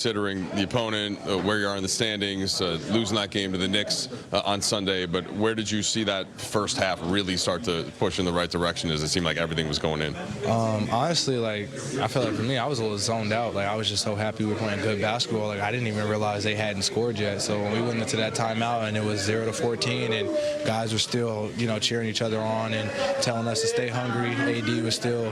Considering the opponent, where you are in the standings, losing that game to the Knicks on Sunday, but where did you see that first half really start to push in the right direction as it seemed like everything was going in? Honestly, I feel like for me, I was a little zoned out. I was just so happy we were playing good basketball. I didn't even realize they hadn't scored yet. So when we went into that timeout and it was 0-14 and guys were still, cheering each other on and telling us to stay hungry, AD was still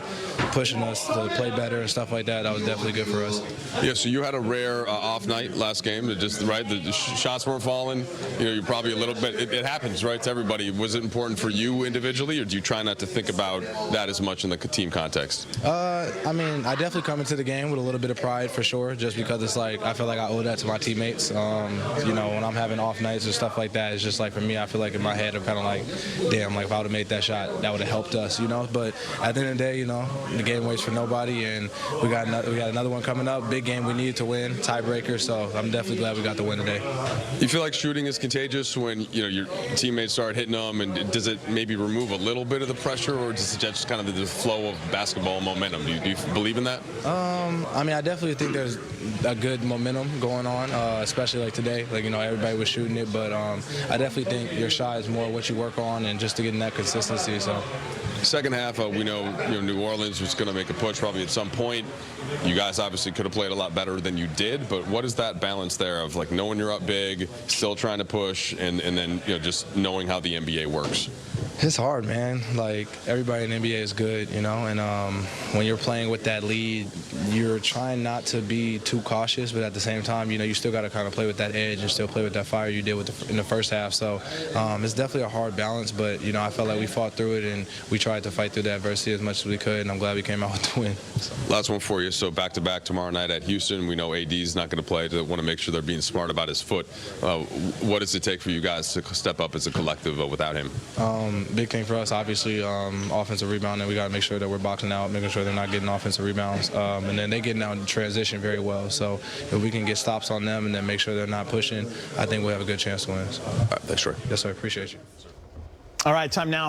pushing us to play better and stuff like that. That was definitely good for us. Yeah, so you had a rare off night last game. The shots weren't falling. You're probably a little bit. It happens, right, to everybody. Was it important for you individually, or do you try not to think about that as much in the team context? I definitely come into the game with a little bit of pride for sure, just because it's I feel like I owe that to my teammates. When I'm having off nights or stuff like that, it's just for me, I feel like in my head I'm kind of damn, if I would have made that shot, that would have helped us, But at the end of the day, the game waits for nobody, and we got another one coming up. Big game we need to win, tiebreaker. So I'm definitely glad we got the win today. You feel like shooting is contagious when your teammates start hitting them, and does it maybe remove a little bit of the pressure, or does it just kind of the flow of basketball momentum? Do you believe in that? I definitely think there's a good momentum going on, especially today. Everybody was shooting it, but I definitely think your shot is more what you work on and just to get in that consistency. So. Second half, we know New Orleans was going to make a push probably at some point. You guys obviously could have played a lot better than you did, but what is that balance there of knowing you're up big, still trying to push, and then just knowing how the NBA works? It's hard, man. Everybody in the NBA is good, and when you're playing with that lead, you're trying not to be too cautious, but at the same time, you still got to kind of play with that edge and still play with that fire you did in the first half. So it's definitely a hard balance, but I felt like we fought through it and we tried to fight through the adversity as much as we could, and I'm glad we came out with the win. So. Last one for you. So back-to-back tomorrow night at Houston. We know AD's not going to play. They want to make sure they're being smart about his foot. What does it take for you guys to step up as a collective without him? Big thing for us, obviously, offensive rebounding. We got to make sure that we're boxing out, making sure they're not getting offensive rebounds, and then they getting out in transition very well. So if we can get stops on them and then make sure they're not pushing, I think we'll have a good chance to win. So. All right, thanks, Troy. Yes, sir. Appreciate you. All right, time now.